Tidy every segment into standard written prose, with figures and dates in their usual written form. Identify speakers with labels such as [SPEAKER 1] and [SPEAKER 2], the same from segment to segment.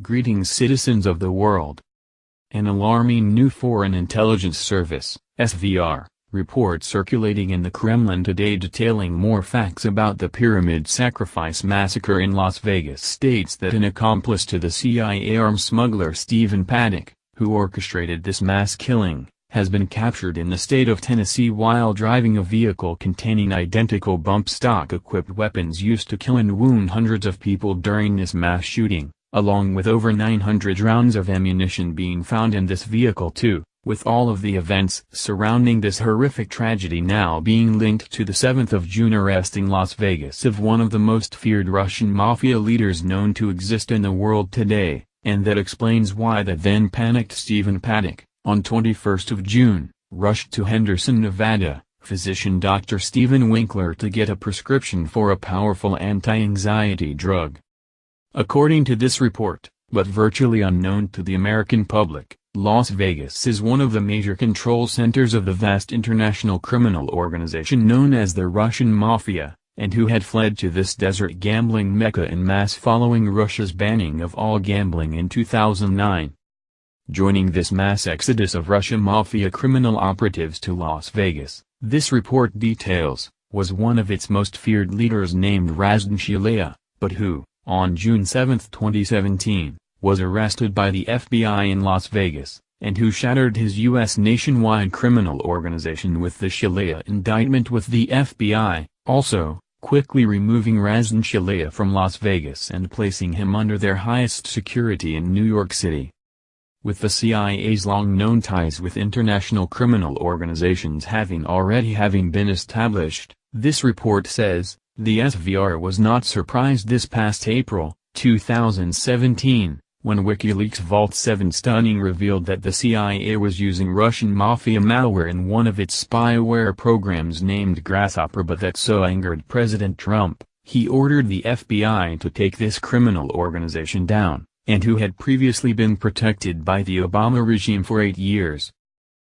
[SPEAKER 1] Greetings citizens of the world. An alarming new Foreign Intelligence Service (SVR) report circulating in the Kremlin today detailing more facts about the Pyramid Sacrifice Massacre in Las Vegas states that an accomplice to the CIA arms smuggler Stephen Paddock, who orchestrated this mass killing, has been captured in the state of Tennessee while driving a vehicle containing identical bump-stock-equipped weapons used to kill and wound hundreds of people during this mass shooting, along with over 900 rounds of ammunition being found in this vehicle too, with all of the events surrounding this horrific tragedy now being linked to the 7th of June arrest in Las Vegas of one of the most feared Russian mafia leaders known to exist in the world today, and that explains why the then panicked Stephen Paddock, on 21st of June, rushed to Henderson, Nevada, physician Dr. Stephen Winkler to get a prescription for a powerful anti-anxiety drug. According to this report, but virtually unknown to the American public, Las Vegas is one of the major control centers of the vast international criminal organization known as the Russian Mafia, and who had fled to this desert gambling mecca en masse following Russia's banning of all gambling in 2009. Joining this mass exodus of Russian Mafia criminal operatives to Las Vegas, this report details, was one of its most feared leaders named Razdan Shalia, but who, on June 7, 2017, was arrested by the FBI in Las Vegas, and who shattered his U.S. nationwide criminal organization with the Shalia indictment with the FBI, also, quickly removing Razdan Shalia from Las Vegas and placing him under their highest security in New York City. With the CIA's long-known ties with international criminal organizations having been established, this report says, the SVR was not surprised this past April, 2017, when WikiLeaks Vault 7 stunning revealed that the CIA was using Russian mafia malware in one of its spyware programs named Grasshopper, but that so angered President Trump, he ordered the FBI to take this criminal organization down, and who had previously been protected by the Obama regime for 8 years.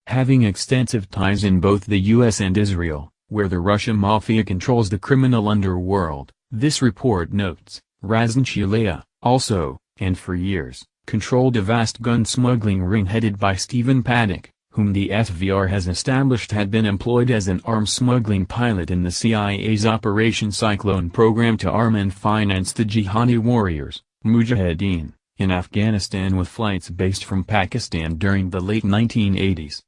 [SPEAKER 1] Having extensive ties in both the U.S. and Israel, where the Russian mafia controls the criminal underworld, this report notes, Razdan Shalia, also, and for years, controlled a vast gun smuggling ring headed by Stephen Paddock, whom the SVR has established had been employed as an arms smuggling pilot in the CIA's Operation Cyclone program to arm and finance the jihadi warriors, Mujahideen, in Afghanistan with flights based from Pakistan during the late 1980s.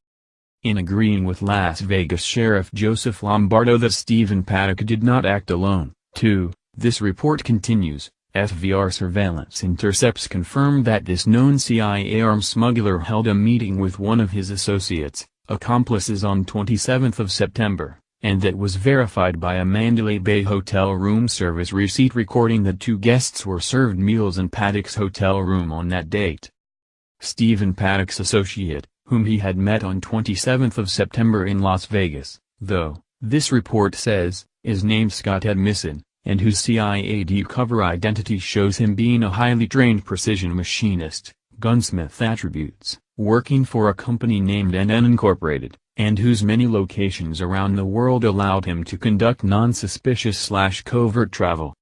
[SPEAKER 1] In agreeing with Las Vegas Sheriff Joseph Lombardo that Stephen Paddock did not act alone, too, this report continues, SVR surveillance intercepts confirmed that this known CIA arms smuggler held a meeting with one of his associates, accomplices on 27th of September, and that was verified by a Mandalay Bay hotel room service receipt recording that 2 guests were served meals in Paddock's hotel room on that date. Stephen Paddock's associate, whom he had met on 27th of September in Las Vegas, though, this report says, is named Scott Edmison, and whose CIA cover identity shows him being a highly trained precision machinist, gunsmith attributes, working for a company named NN Incorporated, and whose many locations around the world allowed him to conduct non-suspicious/covert travel.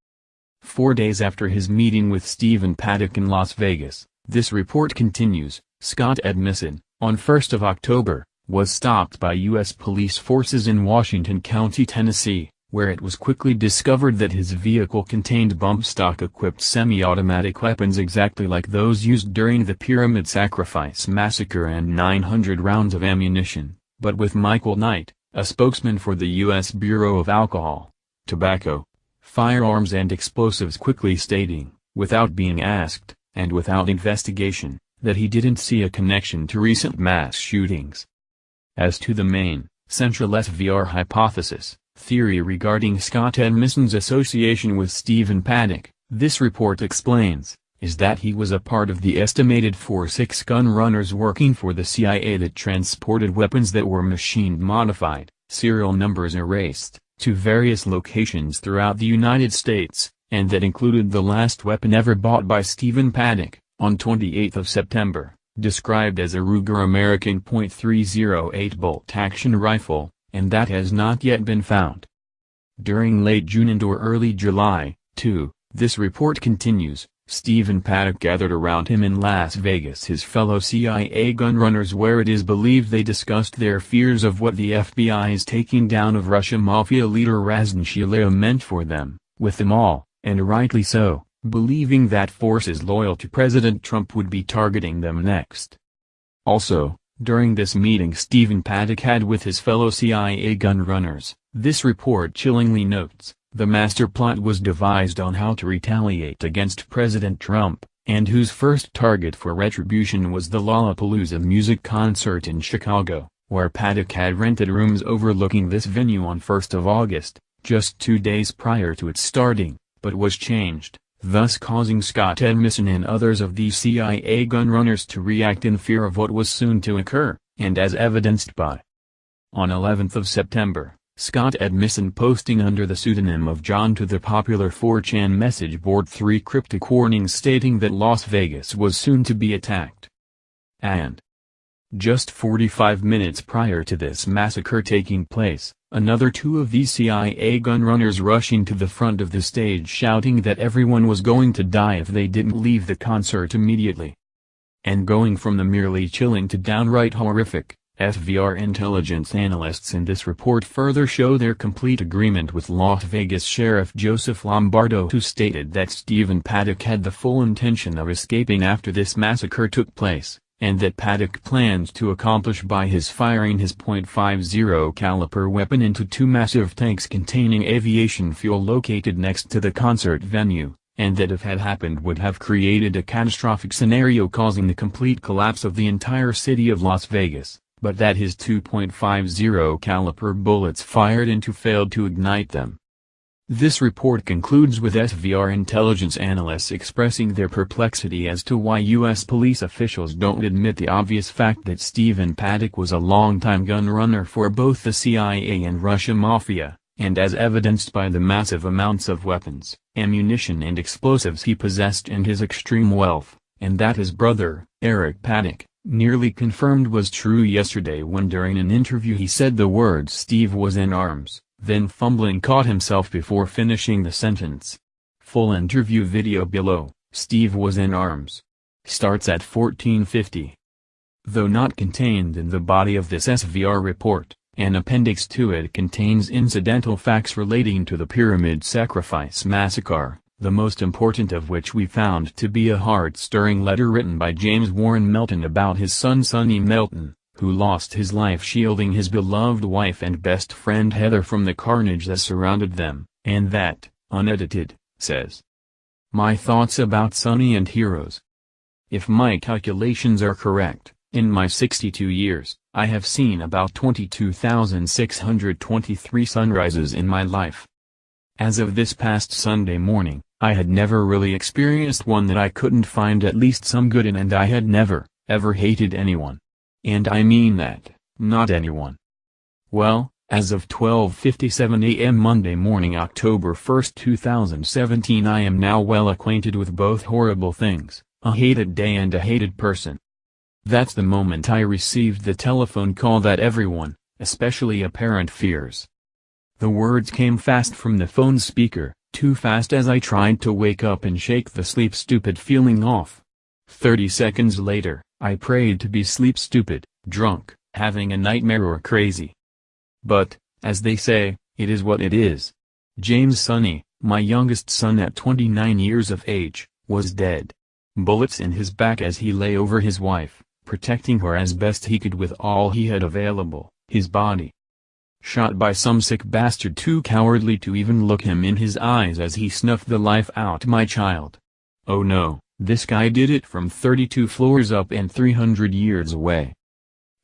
[SPEAKER 1] 4 days after his meeting with Stephen Paddock in Las Vegas, this report continues, Scott Edmison, on 1st of October, was stopped by U.S. police forces in Washington County, Tennessee, where it was quickly discovered that his vehicle contained bump-stock-equipped semi-automatic weapons exactly like those used during the Pyramid Sacrifice Massacre and 900 rounds of ammunition, but with Michael Knight, a spokesman for the U.S. Bureau of Alcohol, Tobacco, Firearms and Explosives quickly stating, without being asked, and without investigation, that he didn't see a connection to recent mass shootings. As to the main, central SVR hypothesis, theory regarding Scott Edmison's association with Stephen Paddock, this report explains, is that he was a part of the estimated 4-6 gun runners working for the CIA that transported weapons that were machine-modified, serial numbers erased, to various locations throughout the United States, and that included the last weapon ever bought by Stephen Paddock, on 28th of September, described as a Ruger American .308 bolt-action rifle, and that has not yet been found. During late June and or early July, too, this report continues, Stephen Paddock gathered around him in Las Vegas his fellow CIA gunrunners, where it is believed they discussed their fears of what the FBI's taking down of Russia mafia leader Razan Shilaya meant for them, with them all, and rightly so, believing that forces loyal to President Trump would be targeting them next. Also, during this meeting Stephen Paddock had with his fellow CIA gunrunners, this report chillingly notes, the master plot was devised on how to retaliate against President Trump, and whose first target for retribution was the Lollapalooza music concert in Chicago, where Paddock had rented rooms overlooking this venue on 1st of August, just 2 days prior to its starting, but was changed, thus causing Scott Edmison and others of these CIA gunrunners to react in fear of what was soon to occur, and as evidenced by. On 11th of September, Scott Edmison posting under the pseudonym of John to the popular 4chan message board 3 cryptic warnings stating that Las Vegas was soon to be attacked. And just 45 minutes prior to this massacre taking place, another 2 of these CIA gunrunners rushing to the front of the stage shouting that everyone was going to die if they didn't leave the concert immediately. And going from the merely chilling to downright horrific, FVR intelligence analysts in this report further show their complete agreement with Las Vegas Sheriff Joseph Lombardo, who stated that Stephen Paddock had the full intention of escaping after this massacre took place, and that Paddock planned to accomplish by his firing his .50 caliber weapon into 2 massive tanks containing aviation fuel located next to the concert venue, and that if had happened would have created a catastrophic scenario causing the complete collapse of the entire city of Las Vegas, but that his 2.50 caliber bullets fired into failed to ignite them. This report concludes with SVR intelligence analysts expressing their perplexity as to why U.S. police officials don't admit the obvious fact that Stephen Paddock was a longtime gun runner for both the CIA and Russia mafia, and as evidenced by the massive amounts of weapons, ammunition and explosives he possessed and his extreme wealth, and that his brother, Eric Paddock, nearly confirmed was true yesterday when during an interview he said the words "Steve was in arms," then fumbling caught himself before finishing the sentence. Full interview video below. Steve was in arms. Starts at 1450. Though not contained in the body of this SVR report, an appendix to it contains incidental facts relating to the Pyramid Sacrifice Massacre, the most important of which we found to be a heart-stirring letter written by James Warren Melton about his son Sonny Melton, who lost his life shielding his beloved wife and best friend Heather from the carnage that surrounded them, and that, unedited, says, "My thoughts about Sonny and heroes. If my calculations are correct, in my 62 years, I have seen about 22,623 sunrises in my life. As of this past Sunday morning, I had never really experienced one that I couldn't find at least some good in, and I had never, ever hated anyone. And I mean that, not anyone. Well, as of 12:57 a.m. Monday morning, October 1, 2017, I am now well acquainted with both horrible things, a hated day and a hated person. That's the moment I received the telephone call that everyone, especially a parent, fears." The words came fast from the phone speaker, too fast as I tried to wake up and shake the sleep stupid feeling off. 30 seconds later, I prayed to be sleep stupid, drunk, having a nightmare or crazy. But, as they say, it is what it is. James Sonny, my youngest son at 29 years of age, was dead. Bullets in his back as he lay over his wife, protecting her as best he could with all he had available, his body. Shot by some sick bastard too cowardly to even look him in his eyes as he snuffed the life out my child. Oh no, this guy did it from 32 floors up and 300 years away.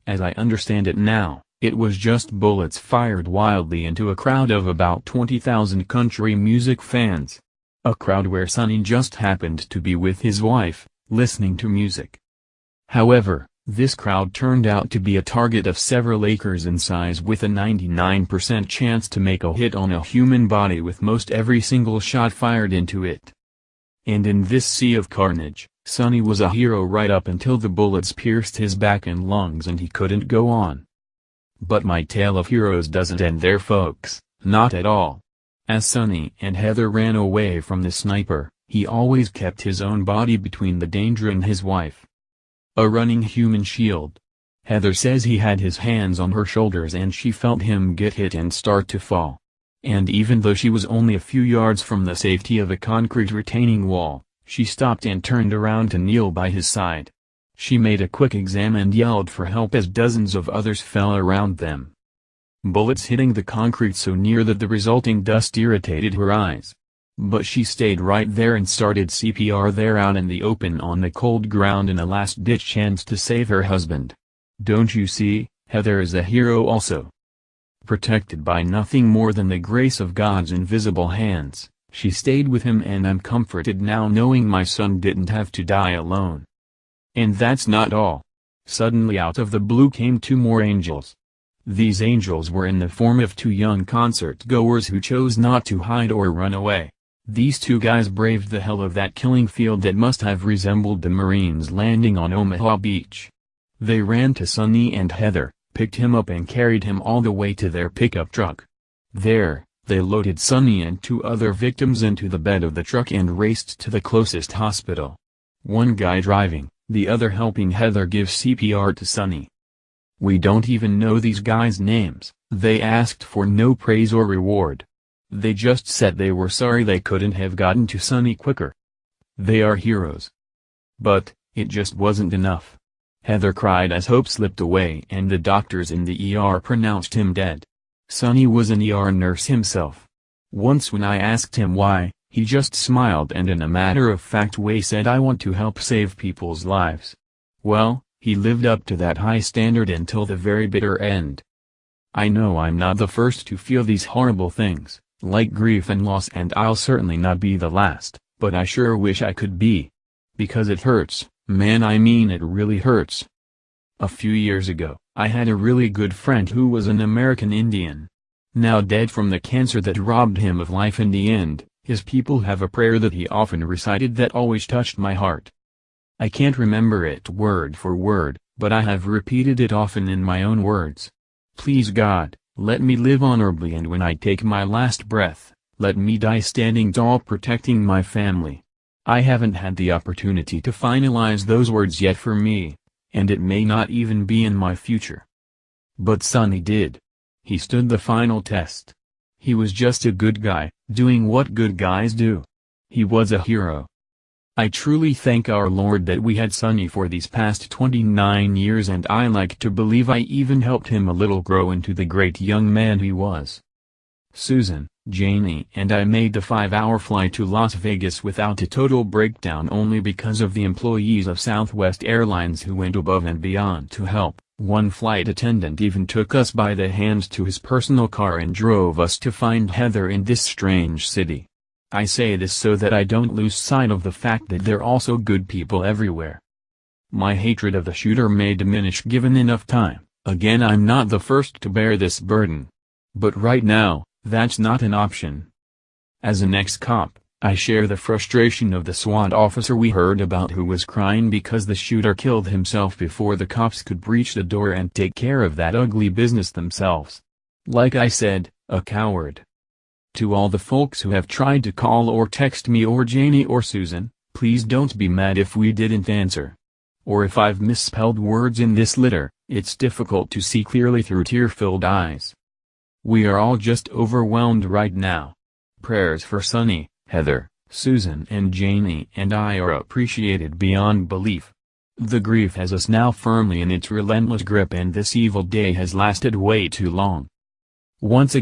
[SPEAKER 1] As I understand it now, it was just bullets fired wildly into a crowd of about 20,000 country music fans. A crowd where Sonny just happened to be with his wife, listening to music. However, this crowd turned out to be a target of several acres in size with a 99% chance to make a hit on a human body with most every single shot fired into it. And in this sea of carnage, Sonny was a hero right up until the bullets pierced his back and lungs and he couldn't go on. But my tale of heroes doesn't end there, folks, not at all. As Sonny and Heather ran away from the sniper, He always kept his own body between the danger and his wife. A running human shield. Heather says he had his hands on her shoulders and she felt him get hit and start to fall. And even though she was only a few yards from the safety of a concrete retaining wall, she stopped and turned around to kneel by his side. She made a quick exam and yelled for help as dozens of others fell around them. Bullets hitting the concrete so near that the resulting dust irritated her eyes. But she stayed right there and started CPR there out in the open on the cold ground in a last-ditch chance to save her husband. Don't you see, Heather is a hero also. Protected by nothing more than the grace of God's invisible hands, she stayed with him, and I'm comforted now knowing my son didn't have to die alone. And that's not all. Suddenly out of the blue came two more angels. These angels were in the form of two young concert-goers who chose not to hide or run away. These two guys braved the hell of that killing field that must have resembled the Marines landing on Omaha Beach. They ran to Sonny and Heather, picked him up and carried him all the way to their pickup truck. There, they loaded Sonny and two other victims into the bed of the truck and raced to the closest hospital. One guy driving, the other helping Heather give CPR to Sonny. We don't even know these guys' names. They asked for no praise or reward. They just said they were sorry they couldn't have gotten to Sonny quicker. They are heroes. But, it just wasn't enough. Heather cried as hope slipped away and the doctors in the ER pronounced him dead. Sonny was an ER nurse himself. Once when I asked him why, he just smiled and in a matter-of-fact way said, "I want to help save people's lives." Well, he lived up to that high standard until the very bitter end. I know I'm not the first to feel these horrible things, like grief and loss, and I'll certainly not be the last, but I sure wish I could be. Because it hurts. Man, I mean it really hurts. A few years ago, I had a really good friend who was an American Indian. Now dead from the cancer that robbed him of life in the end. His people have a prayer that he often recited that always touched my heart. I can't remember it word for word, but I have repeated it often in my own words. Please God, let me live honorably, and when I take my last breath, let me die standing tall protecting my family. I haven't had the opportunity to finalize those words yet for me, and it may not even be in my future. But Sonny did. He stood the final test. He was just a good guy, doing what good guys do. He was a hero. I truly thank our Lord that we had Sonny for these past 29 years, and I like to believe I even helped him a little grow into the great young man he was. Susan, Janie and I made the 5-hour flight to Las Vegas without a total breakdown only because of the employees of Southwest Airlines who went above and beyond to help. One flight attendant even took us by the hands to his personal car and drove us to find Heather in this strange city. I say this so that I don't lose sight of the fact that there are also good people everywhere. My hatred of the shooter may diminish given enough time. Again, I'm not the first to bear this burden. But right now, that's not an option. As an ex-cop, I share the frustration of the SWAT officer we heard about who was crying because the shooter killed himself before the cops could breach the door and take care of that ugly business themselves. Like I said, a coward. To all the folks who have tried to call or text me or Janie or Susan, please don't be mad if we didn't answer. Or if I've misspelled words in this letter. It's difficult to see clearly through tear-filled eyes. We are all just overwhelmed right now. Prayers for Sonny, Heather, Susan and Janie and I are appreciated beyond belief. The grief has us now firmly in its relentless grip, and this evil day has lasted way too long. Once again,